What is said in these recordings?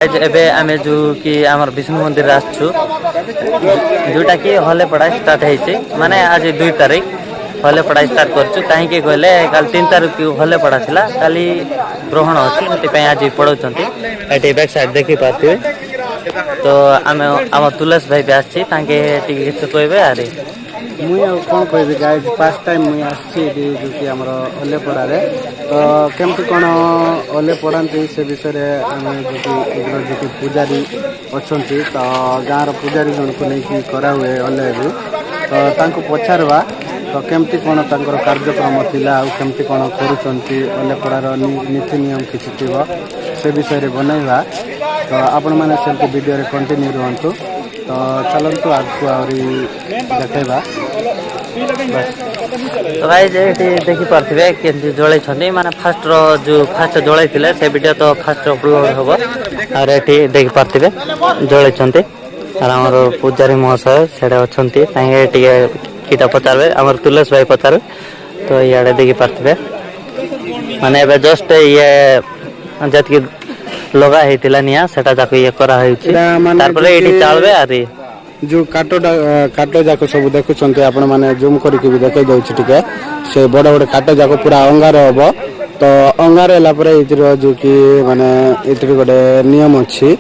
एबे आमे जो कि आमर विष्णु मंदिर आछू जोटा कि हले पढ़ा स्टार्ट हेछि माने आज 2 तारीख हले पढ़ा स्टार्ट करछु काहे कि कहले काल 3 तारीख हले पढ़ा थिला काली ग्रहण अछि सेति पय आज पढौचंती एटी बैक साइड देखि पाथिबे तो आमे आम तुलस भाई भी आछि तांके टिके किछ कहबे आरे मुई कौन कह गाइज फास्ट टाइम मुई आसी जो कि आमर ओलेपड़ा रे तो केमती कौन ओले पढ़ाती से विषय आम जो कि पूजारी अच्छा तो गाँव पूजारी जन को लेकिन कराए ओले भी तो पचारवा तो केमती कौन कार्यक्रम थिला केमती कौन करुँच ओलेपड़ार नीति नियम किसी थी से विषय बनैवा तो आपण मैंने से वीडियो रे कंटिन्यू रुहतु तो चलतु आगू आहरी देखा तो भाई जे देखि पारथिबे केंति जळै छथि माने फास्ट रो जो फास्ट जळै थिले से वीडियो तो फास्ट अपलोड होबो और एठी देखि पारथिबे जळै छथि और हमर पूजारी महाशय सेडे अछंती तांगे टिके किटा पचारबे हमर तुलस भाई पचार तो याडे देखि पारथिबे माने एबे जस्ट ये जतकी लगा हेतिला निया सेटा जाको ये करा हेछि तार परे एठी चालबे आरी जो काटो जाक सब देखुं आपण मैंने जूम करके भी देखे दउछि टिके से बड़ बड़ काटो जाक पूरा अंगार हबो तो अंगार होला परे इतिर जो कि माने इतिर गोटे नियम अछि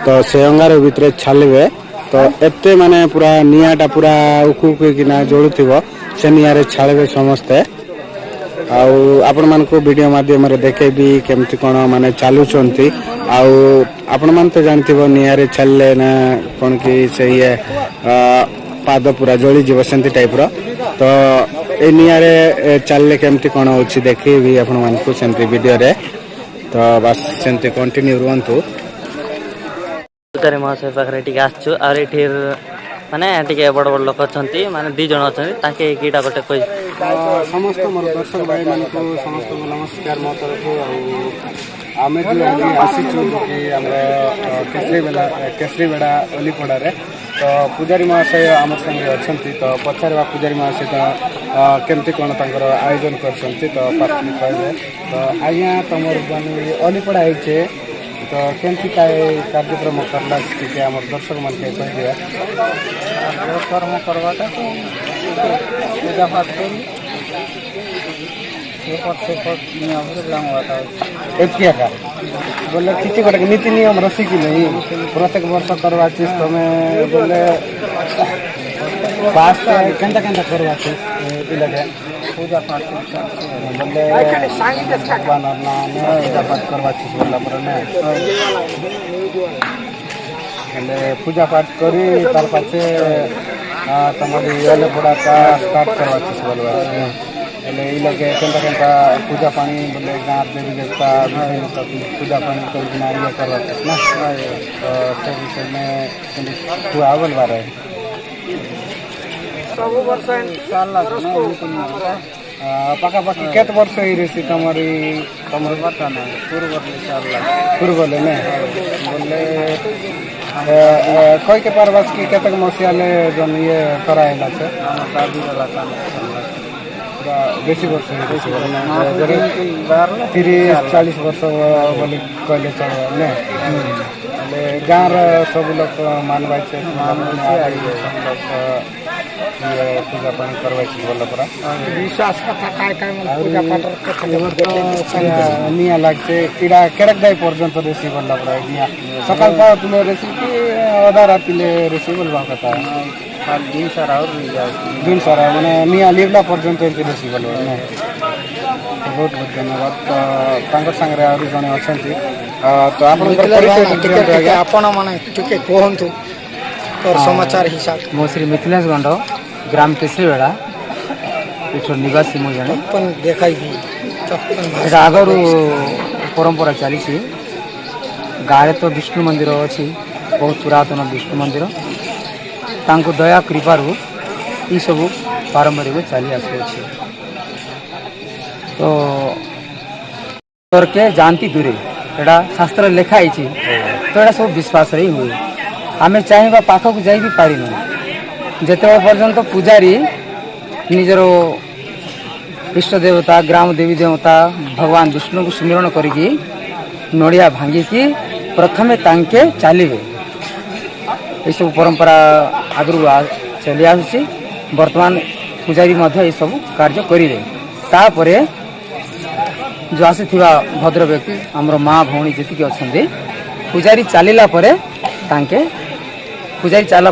तो से अंगार भितर छालबे तो एते माने पूरा नियाटा पूरा उकु किना जळुथिबो से नियारे छालबे समस्ते आउ आपण मान को वीडियो माध्यम रे देखेबी केमती कोन माने चालुचंती आउ आपण मान तो जानथिबो नियारे छालले ना कोन कि से ये पाद पूरा जळी जीव सेंती टाइप रो तो ए नियारे चालले केमती कोन होछि देखेबी आपण मान को सेंती वीडियो रे तो बस सेंती कंटिन्यू रहंतु पूजारी महाशय पाखरे टिके आछू और एठिर माने टिके बड़ बड़ लोक अछंती माने 2 जण अछंती ताके कीटा गोटे कोइ समस्त मोर दर्शक भाई मान को समस्त नमस्कार मो तरफ आमे जो आसीचु कि हमरा केसरी बेड़ा ओलीपड़ा रे तो पूजारी महाशय आम संगे अछंती तो पछारवा पूजारी महाशय तो केमती कोन तांकर आयोजन करछंती तो पार्टी कहबे तो आज्ञा तमर बनी ओलीपड़ा हेचे तो केमती कार्यक्रम करला कि हमर दर्शक मन के कह दिया कर्म करवाटा पूजा पाठ करी बोले किसी गोटे नीति नियम रसी कि नहीं प्रत्येक वर्ष करवा चीज तुम्हें बोले पास केंता केंता करवा चीज पूजा पाठ बोले भगवान नाम पूजा पाठ करवा चीज बोला पर पूजा पाठ करी तार पाछे तमरी येले पड़ा का स्टार्ट करवा चीज बोलवा एले ई लगे केंता केंता पूजा पानी बोले गांव देवी देवता पूजा पानी कर ना ये करवा चीज ना तो से विषय में तू आवल बारे सब वर्ष साल लागना पाका पाकी केत वर्ष ही रेसी तमर पता ना पूर्व ले ने बोले कोई के परवास की केतक मसियाले जन ये करायला छे शादी वाला काम बेसी वर्ष जरे 30-40 वर्ष बोली कहले चले ने गाँव सब लोग मानवा छे पूजा पानी करवाई बोला पड़ा विश्वास कथा पूजा पाठ निया लागছে কিড়া কেরক দাই পর্যন্ত রেসি বললা পড়া নিয়া সকাল পাও তুমি রেসি কি আধা রাতিলে রেসি বলবা কথা दिन सारा और दिन सारा माने निया लिवला पर्यंत एंती रेसि बोलबा ने बहुत बहुत धन्यवाद तो तांकर संगे आउरी जने अछंती तो आपण परिचय आपण माने टिके कोहंतु और समाचार हिसाब मो श्री मिथिलेश गंड ग्राम केसरीवेड़ा इठो निवासी मो जाने अपन देखाई एटा आगरु परंपरा चली गाँव तो विष्णु मंदिर अच्छी बहुत पुरातन विष्णु मंदिर तांको दया कृपारू ये सब पारंपरिक चली आसुच्छे तो करके जानती दूरे एटा शास्त्र लिखाई तो एटा सब विश्वास ही हुए आमे चाहिए पाखक जाई भी पारिनु जेते पर्यंत पूजारी निजर इष्ट देवता ग्राम देवी देवता भगवान विष्णु को स्मरण करिकी नड़िया भांगिकी प्रथमे तांके चलिए ये सब परंपरा आगु चली आसुची वर्तमान पूजारी मध्य ये सब कार्य करेंगे तापर जो आसीथिबा भद्र व्यक्ति आमर माँ भौणी जी अच्छा पूजारी चलला तांके पूजारी चला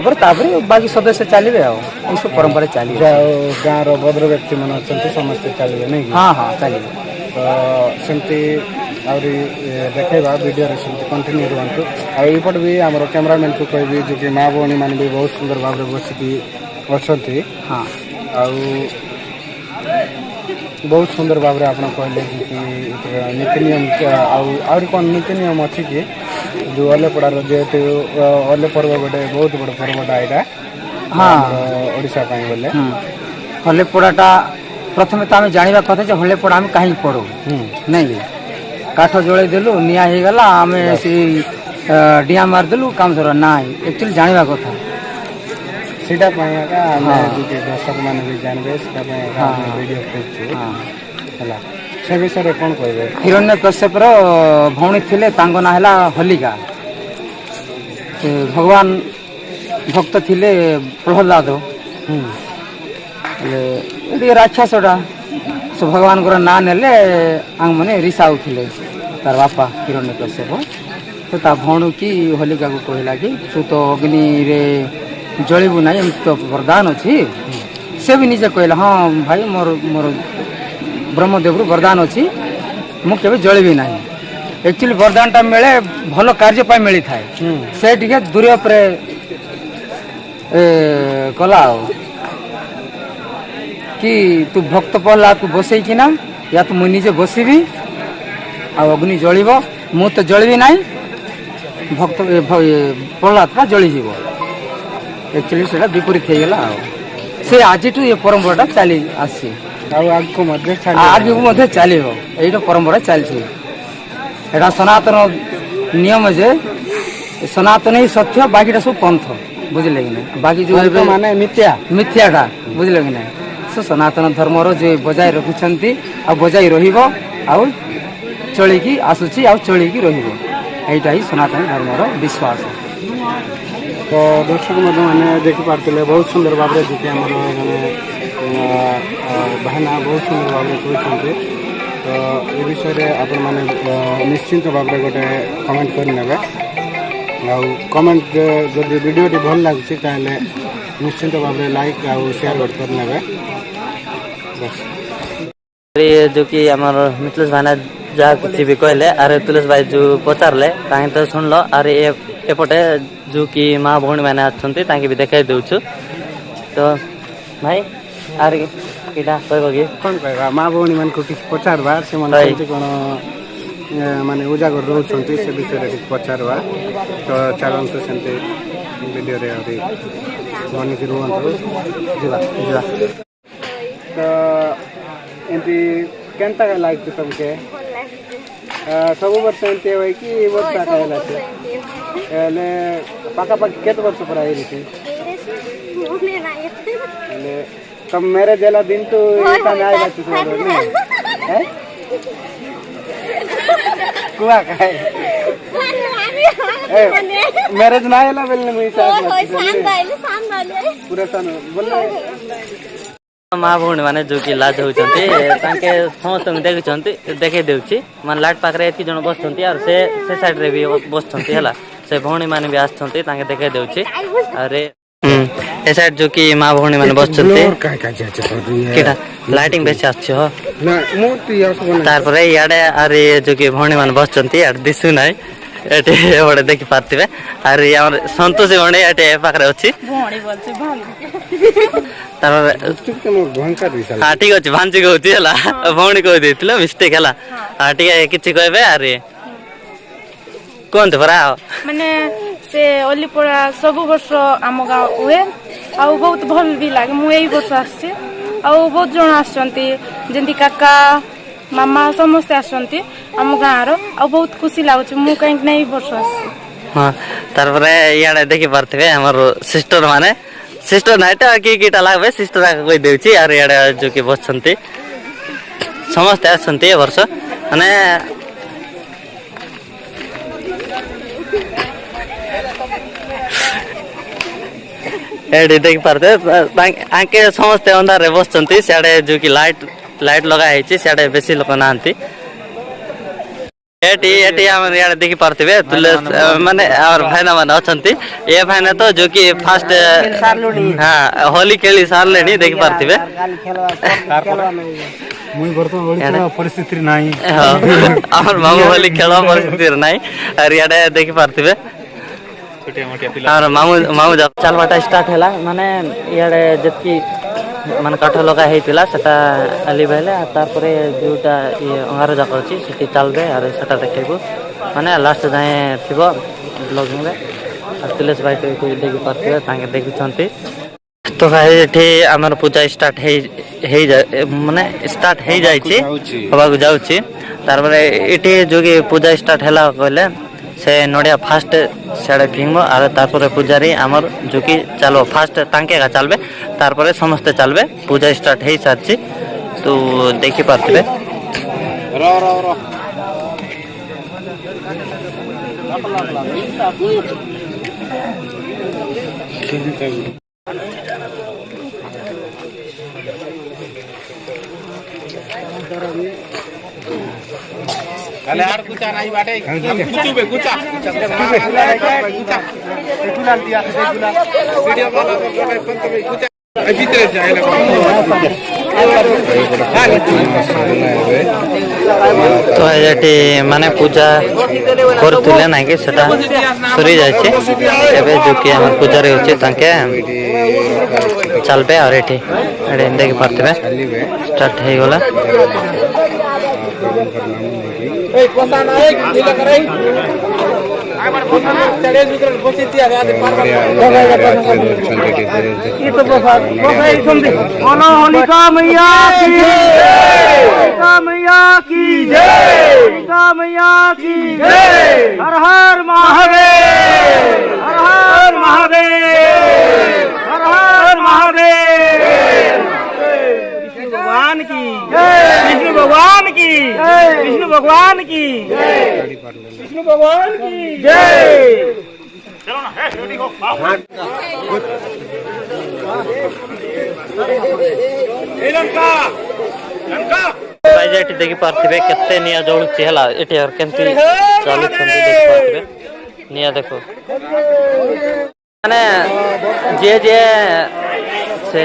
बाकी सदस्य चलिए ये सब परंपरा चलिए गाँव भद्र व्यक्ति मैंने अच्छा समस्ते चलिए नहीं हाँ हाँ चलिए तो सेमती आहरी देखा वीडियो कंटिन्यू रुहतु आईपट भी आम कैमरामैन को कहबी जो कि माँ भौणी मैंने भी बहुत सुंदर भाव में बसिकी अच्छा हाँ बहुत सुंदर भाव में आप कहले कि नीति नियम आहरी कौन नीति नियम अच्छी कि जो अलेपड़ार जेहेतु अले पर्व गोटे बहुत बड़ पर्वटा यहाँ हाँ ओडिशा बोले हलेपड़ाटा प्रथम तो आम जाना कथा जो हलेपड़ा आम कहीं पड़ू नहीं काठ जड़े देलु निआ हो गला आम से डिया मारदेलु काम सर ना एक्चुअली जाना कथा सीटा दर्शक मैंने भी जानवे वीडियो है से विषय कौन कहे हिरण्य कश्यपर भौणी थिले तांको ना है होलिका भगवान भक्त थिले प्रहलाद राक्षसटा से भगवान को ना नेले आंग मैंने रिसाउले तार बापा हिरण्य कश्यप तो ता भौणु की होलिका को कहला कि तू तो अग्नि रे जलिबू ना एम तो वरदान अच्छी से भी निजे कहला हाँ भाई मोर मोर ब्रह्मदेव वरदान अच्छी मुझे जलिबी ना एक्चुअली वरदान टा मिले भल कार्य पाई मिली थाए से टिके दूर पर कला कि तू भक्त प्रहलाद को बसई कि ना या तो मुझे निजे बसबी अग्नि जलिब मु तो जलिबी ना भक्त प्रहलाद का जलीज एक्चुअली से विपरीत हो गला से आज ये परंपरा चली आसी आगे को चलो ये परंपरा चलती एटा सनातन नियम जे सनातन ही सत्य बाकीटा सब पंथ बुझले कि ना बाकी जो माने मिथ्या मिथ्याटा बुझले कि ना से सनातन धर्मर जो बजाय रखिंट आ बजाय रहा चलिकी आसूची आ चलिकी रहा ही सनातन धर्मर विश्वास तो दर्शक मैंने देखिपे बहुत सुंदर भाव में जी आम भाईना बहुत सुंदर भाव में कहते तो ये विषय आपण मैंने निश्चिंत भाव में गोटे कमेंट करने कमेंट जब वीडियो भल लगे निश्चिंत भाव में लाइक आउ शेयर गोटे करने बस ये जो कि आम मिथिलेश भाईना जहाँ किसी भी कहले अरे तुलेश भाई जो पचारे ताकि तो शुण लो अरे एपटे जो कि माँ भौणी मैंने अच्छा भी देखा दूचु तो भाई आरे कह कौन कह माँ भौणी मान को किसी पचारवा से कौन माने उजागर रोचे से विषय पचारवा तो चलते सेमती वीडियो बनिकी रुहतु तो एमती केनता लगे तुमके सब वर्ष एमती हो कि वर्ष पाखापाखि केत वर्ष पर आई थी तब मैरिज वाला दिन तो कुआ का मैरिज ना आला बेलने मुई पूरा सन बोल माँ भौणी मैंने जो कि लाज होती समस्त देखे दूसरी मान लाइट पाखे एति जन बस से साइड रे भी बस से भौणी मैंने भी आसते देखे दूसरी अरे ए साइड जो कि माँ भौणी मैंने बस लाइटिंग बेसी आछे हो तारपर इे अरे जो कि भौणी मैंने बस दिशु ना ये देखी पार्थे अरे सतोष भौणी ये पाखे अच्छी हाँ ठीक अच्छे भांजी कहूँ भौणी कही मिस्टेक है हाँ ठीक किसी कहे अरे कहते परा माने से ओलीपड़ा सब वर्ष आम गाँव हुए आ बहुत भल भी लगे मुझे वर्ष आसी बहुत जन आसती काका मामा समस्ते आसती आम गाँव बहुत खुशी लगुच मु कहीं वर्ष आसी हाँ तार इे देखी पार्थे आमर सिस्टर माने सिस्टर नाइटा किटा लगे सिस्टर कही दूसरी और इे जो कि बस समस्ते आसते वर्ष माने ଏଠି ଦେଖିପାରୁଥିବେ ଆଙ୍କେ ସମସ୍ତେ ଅନ୍ଧାରରେ ବସିଛନ୍ତି ସିଆଡ଼େ ଯୋଉ କି ଲାଇଟ୍ ଲଗା ହେଇଛି ସିଆଡ଼େ ବେଶୀ ଲୋକ ନାହାନ୍ତି ଏଠି ଏଠି ଆମର ଇଆଡ଼େ ଦେଖିପାରୁଥିବେ ମାନେ ଆମର ଭାଇନା ମାନେ ଅଛନ୍ତି ଏ ଭାଇନା ତ ଯୋଉ କି ଫାଷ୍ଟ ହଁ ହୋଲି ଖେଳି ସାରିଲେଣି ଦେଖିପାରୁଥିବେ ପରିସ୍ଥିତି ନାହିଁ ଆମର ମାମୁ ହୋଲି ଖେଳ ପରିସ୍ଥିତିରେ ନାହିଁ ଆଉ ଇଆଡ଼େ ଦେଖିପାରୁଥିବେ ଆମର ମାମୁ ଚାଲବାଟା ଷ୍ଟାର୍ଟ ହେଲା ମାନେ ଇଆଡ଼େ ଯେତିକି ମାନେ କାଠ ଲଗା ହେଇଥିଲା ସେଟା ଲିଭାଇଲେ ତାପରେ ଯୋଉଟା ଇଏ ଅଙ୍ଗାର ଯାକ ଅଛି ସେଠି ଚାଲବେ ଆରେ ସେଟା ଦେଖେଇବୁ ମାନେ ଲାଷ୍ଟ ଯାଏଁ ଥିବ ବ୍ଲଗିଂରେ ଆଉ ତୁଲେଶ ଭାଇ ଦେଖିପାରୁଥିବେ ତାଙ୍କେ ଦେଖୁଛନ୍ତି ତ ଭାଇ ଏଠି ଆମର ପୂଜା ଷ୍ଟାର୍ଟ ମାନେ ଷ୍ଟାର୍ଟ ହେଇଯାଇଛି ହବାକୁ ଯାଉଛି ତାପରେ ଏଠି ଯୋଉ କି ପୂଜା ଷ୍ଟାର୍ଟ ହେଲା କହିଲେ ସେ ନଡ଼ିଆ ଫାଷ୍ଟ ସିଆଡ଼େ ଫିଙ୍ଗବ ଆଉ ତାପରେ ପୂଜାରୀ ଆମର ଯୋଉ କି ଚାଲବ ଫାଷ୍ଟ ତାଙ୍କେ ଏକା ଚାଲବେ ତାପରେ ସମସ୍ତେ ଚାଲବେ ପୂଜା ଷ୍ଟାର୍ଟ ହେଇସାରିଛି ତୁ ଦେଖିପାରୁଥିବେ ତ ଏଠି ମାନେ ପୂଜା କରୁଥିଲେ ନାଇଁ କି ସେଟା ସରି ଯାଇଛି ଏବେ ଯୋଉ କି ଆମର ପୂଜାରେ ଅଛି ତାଙ୍କେ ଚାଲବେ ଆଉ ଏଠି ଦେଖିପାରୁଥିବେ ଷ୍ଟାର୍ଟ ହେଇଗଲା हर हर महादेव हर हर महादेव हर हर महादेव विष्णु भगवान की विष्णु भगवान की विष्णु भगवान की विष्णु भगवान की जय ଏଠି ଦେଖିପାରୁଥିବେ କେତେ ନିଆଁ ଜଳୁଛି ହେଲା ଏଠି କେମିତି ଚାଲୁଛନ୍ତି ଦେଖିପାରୁଥିବେ ନିଆଁ ଦେଖ ମାନେ ଯିଏ ସେ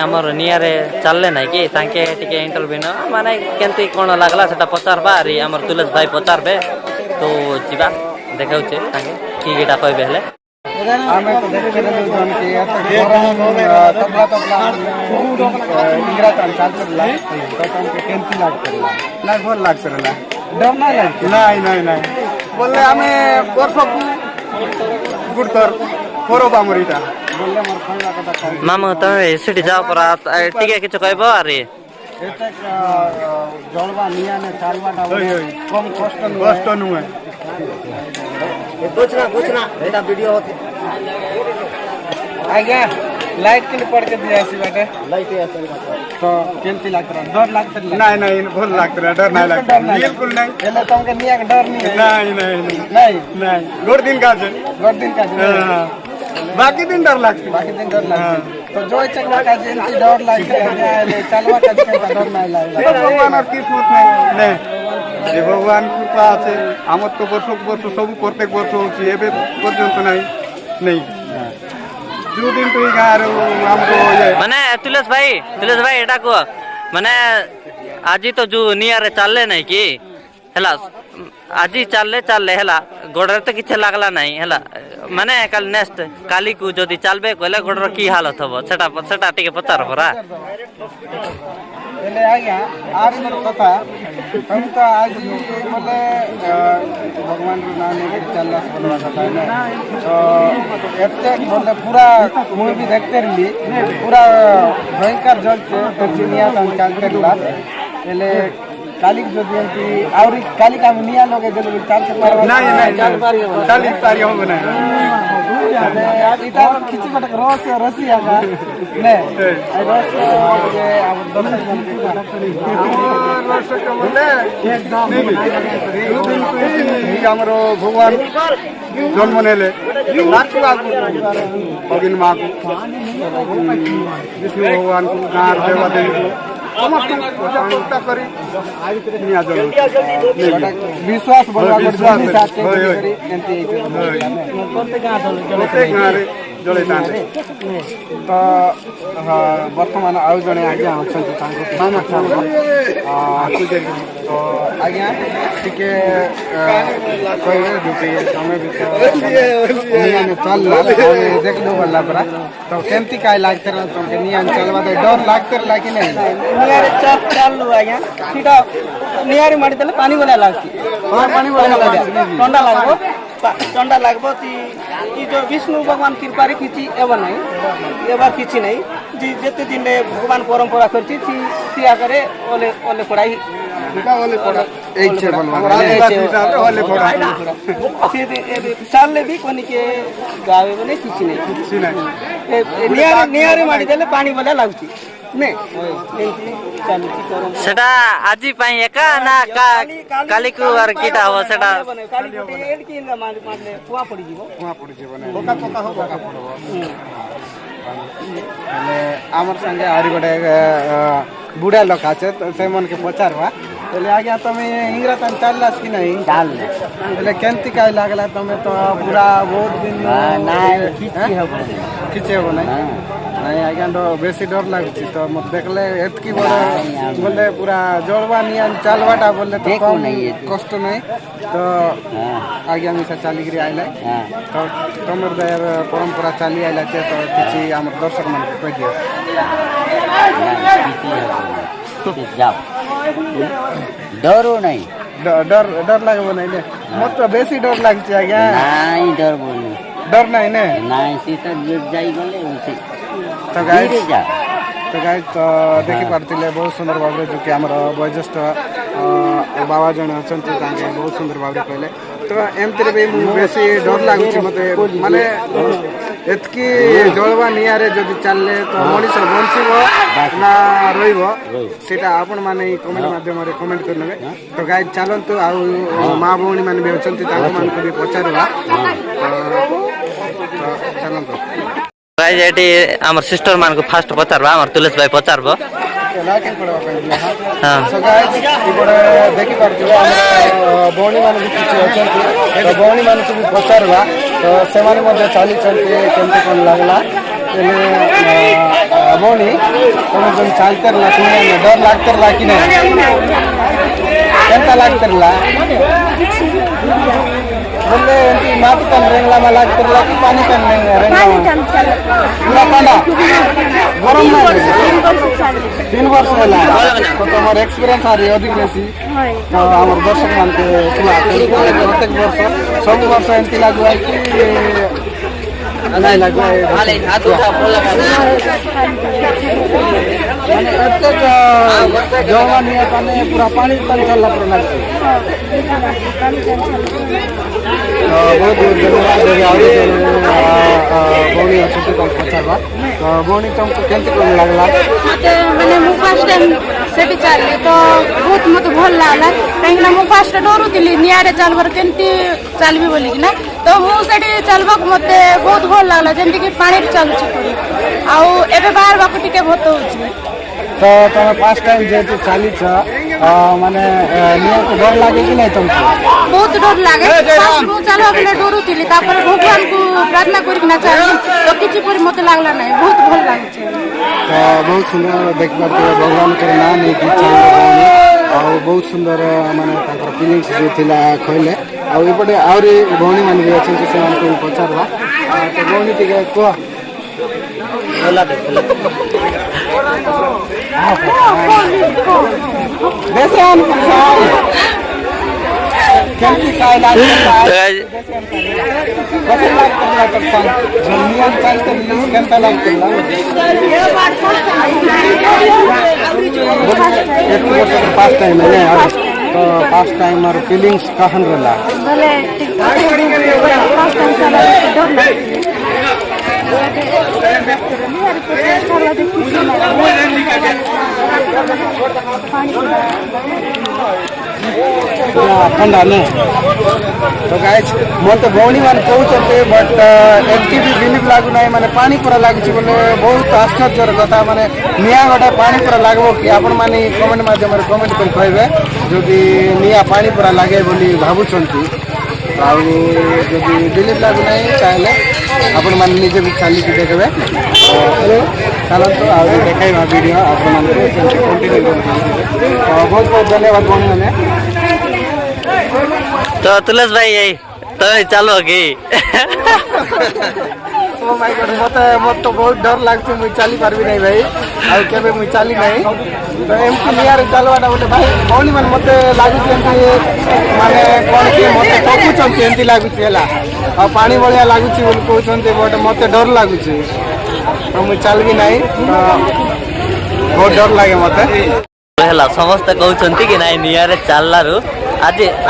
ଆମର ନିଆଁରେ ଚାଲିଲେ ନାଇଁ କି ତାଙ୍କେ ଟିକେ ଇଣ୍ଟରଭ୍ୟୁ ମାନେ କେମିତି କ'ଣ ଲାଗଲା ସେଟା ପଚାରବା ଆରି ଆମର ତୁଲେଶ ଭାଇ ପଚାରବେ ତ ଯିବା ଦେଖାଉଛେ ତାଙ୍କେ କିଟା କହିବେ ହେଲେ ଆମେ ତ ଦେଖିଲେ ତବଲା ତବଲା ଇଂରାଜ ଚାଲୁଥିଲା ତ ତମକୁ କେମିତି ଲାଗୁଥିଲା ନା ଭଲ ଲାଗୁଥିଲା ଡର ନାଇଁ ଲାଗେ ନାଇଁ ନାଇଁ ବୋଲେ ଆମେ ବର୍ଷକୁ ଗୋଟେ ଥର ପରବ ଆମର ଏଇଟା ବୋଲେ ମୋର କହିବା କଥା ମାମୁ ତମେ ସେଠି ଯାଅ ପରା ଟିକେ କିଛି କହିବ ଆରି ଏତେ ଜଳବା ନିଆଁ ଚାଲବାଟା କମ କଷ୍ଟ ନୁହେଁ ଏଇଟା ଭିଡ଼ିଓ ଆଜ୍ଞା ଲାଇଟ୍ କେମିତି ପଡିକେ ଦିଆ ଆସି ବାଟେ ଲାଇଟ୍ ତ କେମିତି ଲାଗଥିଲା ଡର ଲାଗଥିଲା ନାଇଁ ଭଲ ଲାଗଥିଲା ଡର ନାଇଁ ଲାଗଥିଲା ବିଲକୁଲ ନାଇଁ ହେଲେ ତମକେ ନିଆ ଡର ନାଇଁ ଗୋଟେ ଦିନ କାছে बाकी दिन डर लगती तो जो चलवा का जेंटी डर लगती है चलवा का डर नहीं लगता भगवान और किस्मत नहीं ये भगवान कृपा আছে আমার তো বর্ষ সব প্রত্যেক বর্ষ হচ্ছে এবে পর্যন্ত नहीं দুদিন তুই গারে আমগো মানে তুলেশ ভাই এটা কো মানে আজি তো जो নিয়ারে চাললে নাই কি হেলা আজি চাললে হেলা গোড়রে তো কিছু লাগলা নাই হেলা মানে কাল নেক্সট কালি কু যদি চালবে কইলে গোড়র কি হালত হবো সেটা টিকে পচার পরা એટલે આયા આજ મોર কথা हम तो आज बोले भगवान के नाम लेके चलना बोलवा था ना तो एते बोले पूरा मूवी देखते रही पूरा भयंकर जलते तो दुनिया तन चलते रहा એટલે काली जो दियंती और काली का निया लोगे जो चाल से नहीं चाल पारी हो ना इटा किछि बट रस रसी आगा ने रस जे अब दर्शक मन के रस के बोले एकदम हमरो भगवान जन्म नेले लाख लाख भगिन मां को विष्णु भगवान को गार देवा देवी पूजा करी विश्वास जड़े तो बर्तमान आउ जड़े आज्ञा अच्छा तो आज्ञा टिके चल देख लो गला परा तो केमती काय लागते तुमके नियन चलवा दे डर लागते कि नहीं नियारे चालू आज्ञा सीधा नियारे मारी देले पानी बोला लागती पानी बोला ठंडा लागबो ई जो विष्णु भगवान कृपा रे किछि एबा नहीं एबा किछि नहीं जेते दिन भगवान परंपरा करछि सी आगरे ओले ओले पढ़ाई बेटा ओले पढ़ा एक छे बोलवा ओले पढ़ा चालले भी कोनी के गावे बने किछि नहीं नियारे मारी देले पानी बोला लागछि सेटा आजी पाई एका ना काली को और कीटा हो सेटा काली गुटी एड की मारले कुआ पड़ी जीवो ने बोका पोका हो बोका पड़बो माने हमर संगे आरी बडे बुढ़ा लोक আছে से मन के पचारवा बोले आज्ञा तमे इंगरा तन चललास कि नहीं चाल बोले केंती काय लागला तमे तो पूरा बहुत दिन ना खिचे हो नहीं नहीं आज्ञा तो बेसी डर लागछि तो मत देखले एतकी बोले पूरा जोड़वा नियन चालवाटा बोले तो कम कष्ट नहीं तो आज्ञा मिसा चाली गिरी आइला तो तमर दयर परंपरा चाली आइला तो किछि हमर दर्शक मन के कह दियो जाओ डरो नहीं डर डर लागबो नहीं ने मत तो बेसी डर लागछि आज्ञा नहीं डर बोली डर नहीं ने नहीं सीता जुट जाई गले उसे तो गाइस तो देखि पारतिले बहुत सुंदर भाबरे जो कि हमर वयोज्येष्ठ बाबा जण अछंती तांके बहुत सुंदर भाबरे कहले तो एमतरे भी बेसी डर लागुछि मते माने एतकी जळवा नियारे जदि चलले तो मनीष बंचिबो ना रहिबो सेटा आपण माने कमेंट माध्यम रे कमेंट करनबे तो गाइस चलंतु आ मां भौणी माने भी अछंती तांको मान को भी पचारबा तो चलंतु गाइस एटी हमर सिस्टर मान को फास्ट पचारबा हमर तुलस भाई पचारबो लाकेन पड़वा हां सो गाइस इबडे देखि पारतिबो भौणी मान भी किछ अछंती तो भौणी मान को भी पचारबा तो से माने मध्ये चाली चलते केमते कोन लागला एले भौणी तुम जन चालते ला सुने डर लागते ला कि नहीं केमता लागते ला बोले एंटी माटी तन रेंगला मा लागते ला कि पानी तन रेंगला पूरा पाना गरम में 3 वर्ष होला तो हमर एक्सपीरियंस आरी अधिक बेसी तो हमर दर्शक मान के तुला प्रत्येक वर्ष सब वर्ष एंटी लागुआ कि नहीं लागुआ हाले हाथ उठा बोला माने प्रत्येक जवानी पानी पूरा पानी तन चलला प्रणाम बहुत बहुत धन्यवाद भौणी अच्छी तुम पचारवा तो भौणी तुमको केमती कोन लागला मैंने मु फर्स्ट टाइम सेठी चलले तो बहुत मत भल लागला कहीं मु फर्स्ट डरुतिली नियारे चलबर केमती चलबी बोली कि ना तो मु सेठी चलबक मते बहुत भल लागला जेंति कि पानी चलुछि पड़ी आउ एबे बाहर बाकु टिके भत होछि तो तुम फर्स्ट टाइम जेतु चाली छ माने निया को डर लागे कि नहीं तुमको बहुत डर लागे फर्स्ट मु चलवा के डरुतिली तापर भगवान को प्रार्थना करि ना चलली तो किछि पर मते लागला नहीं बहुत भल लागे तो बहुत सुंदर देख पाते भगवान के नाम नहीं कि और बहुत सुंदर माने ताकर फीलिंग्स जो थिला कहले आ एपटे आउरी भौणी मान भी अछि से मान को पचारवा तो भौणी टिके को बोला दे देसन केमती काय लागला कसं लागतं तर नियम चालते केमता लागतं एक वर्ष फर्स्ट टाइम है तो फर्स्ट टाइम और फीलिंग्स कहन रहला भले ठीक फर्स्ट टाइम चला डर ठंडा नहीं तो गाइज मत भौणी मान कहते बट एमती भी बिलीव लागू ना माने पानी पूरा लगुच बोले बहुत आश्चर्य कथा माने निआ गोटे पानी पूरा लगबो कि आपण माने कमेंट माध्यम कमेंट कर कहबे जदि निआ पानी पूरा लगे बोली भाबुचंती आउ जदि बिलीव लागू ना ताले आपण माने निजे भी चली कि देखबे चलतो आ देखाइबा वीडियो आपण माने कंटिन्यू बहुत बहुत धन्यवाद भौणी माने तो तुलस भाई यही तो चलो कि ओ माय गॉड मत तो बहुत डर लागछ मुई चली पारबी नहीं भाई आ केबे मुई चली नहीं तो एमती नियार चलवाटा बोले भाई भौणी मन मते लागुछ एमती माने कोन के मते ठकुछन एमती लागुछ हैला आ पानी बळिया लागुछ बोल कहउछन बट मते डर लागुछ तो मुई चलबी नहीं तो बहुत डर लागे मते ହେଲା ସମସ୍ତେ କହୁଛନ୍ତି କି ନାଇଁ ନିଆଁରେ ଚାଲିଲାରୁ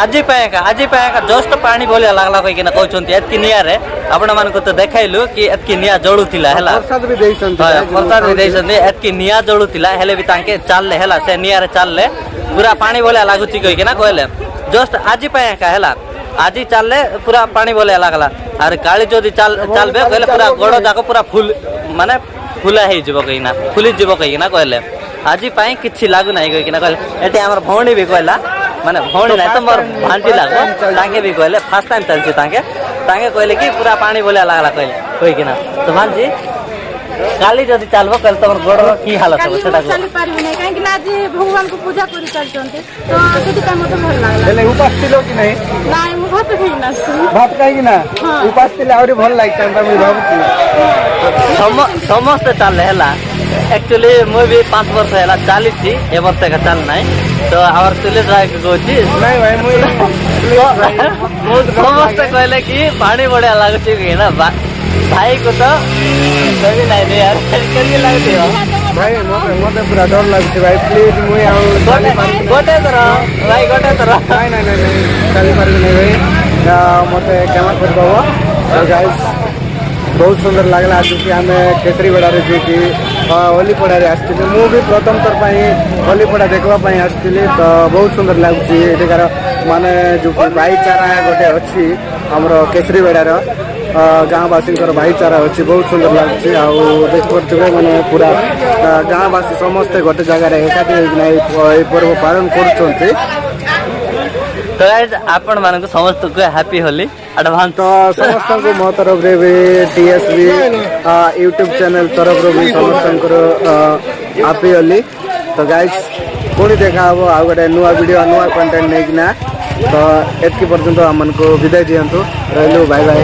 ଆଜି ପାଏକା ଜଷ୍ଟ ପାଣି ଭଳିଆ ଲାଗଲା କହିକିନା କହୁଛନ୍ତି ଏତକି ନିଆଁରେ ଆପଣମାନଙ୍କୁ ତ ଦେଖାଇଲୁ କି ଏତକି ନିଆଁ ଜଳୁଥିଲା ହେଲା प्रसाद भी देइछन ପ୍ରସାଦ ବି ଦେଇଛନ୍ତି ଏତକି ନିଆଁ ଜଳୁଥିଲା ହେଲେ ବି ତାଙ୍କେ ଚାଲିଲେ ହେଲା ସେ ନିଆଁରେ ଚାଲିଲେ ପୁରା ପାଣି ଭଳିଆ ଲାଗୁଛି କହିକିନା କହିଲେ ଜଷ୍ଟ ଆଜି ପାଏକା ହେଲା ଆଜି ଚାଲିଲେ ପୁରା ପାଣି ଭଳିଆ ଲାଗଲା ଆରେ କାଳି ଯଦି ଚାଲବେ କହିଲେ ପୁରା ଗୋଡ଼ ଯାକ ପୁରା ମାନେ ଫୁଲା ହେଇଯିବ କହିକିନା ଫୁଲିଯିବ କହିକିନା କହିଲେ ଆଜି ପାଇଁ କିଛି ଲାଗୁନାହିଁ କହିକିନା କହିଲେ ଏଠି ଆମର ଭଉଣୀ ବି କହିଲା ମାନେ ଭଉଣୀ ନାହିଁ ତ ମୋର ଭାଞ୍ଜି ଲାଗବ ତାଙ୍କେ ବି କହିଲେ ଫାର୍ଷ୍ଟ ଟାଇମ୍ ଚାଲିଛି ତାଙ୍କେ କହିଲେ କି ପୁରା ପାଣି ଭଳିଆ ଲାଗଲା କହିକିନା ତ ଭାଞ୍ଜି କାଲି ଯଦି ଚାଲିବ କହିଲେ ତମର ଗୋଡ଼ର କି ହାଲତ ହେବ ସେଟା ଚାଲି ପାରିବି ନାହିଁ କାହିଁକି ନା ଆଜି ଭଗବାନଙ୍କୁ ପୂଜା କରି ଚାଲିଛନ୍ତି ତ ସେଥିପାଇଁ ମୋତେ ଭଲ ଲାଗିଲା ହେଲେ ଉପାସ ଥିଲ କି ନାହିଁ ନାଇଁ ମୁଁ ଭାତ ଖାଇକିନା ଆସିଛି ଭାତ କାହିଁକି ନା ଉପାସ ଥିଲେ ଆହୁରି ଭଲ ଲାଗିଥାନ୍ତା ମୁଁ ଭାବୁଛି ସମସ୍ତେ ଚାଲିଲେ ହେଲା एक्चुअली मुझे भी 5 वर्ष है चली ए वर्ष का चल ना तो आवर तुले कौची नहीं भाई समस्ते कहले कि पानी बढ़िया लगुच ना भाई को तो नहीं नहीं यार कैसे लगती हो भाई मत पूरा डर लगती भाई प्लीज मुझे गोटे थर भाई गोटे थर नहीं नहीं नहीं चली पारि नहीं भाई मत क्षमा कर दब गाइस बहुत सुंदर लगला आज कि आम केसरीगढ़ जो कि होलीपड़ा आसती मु भी प्रथम थर होलीपड़ा देखापी आसती तो बहुत सुंदर लगुच एठार माने जो भाईचारा गोटे अच्छी आमर केसरीगढ़ गाँववासी भाईचारा अच्छी बहुत सुंदर लगुच देखिए मैंने पूरा गाँववासी समस्ते गोटे जगार एकाठी पर्व पालन कर तो आपण मानक समस्त को हैप्पी होली एडवांस तो समस्त को मो तरफ रे भी टीएसबी यूट्यूब चैनल तरफ रो भी समस्त हैप्पी होली तो गाइस पुणी देखा हम आ गए नुआ वीडियो नुआ कंटेंट नहीं तो एतकी पर्यंत आम को विदाय दिंतु रही बाय बाय।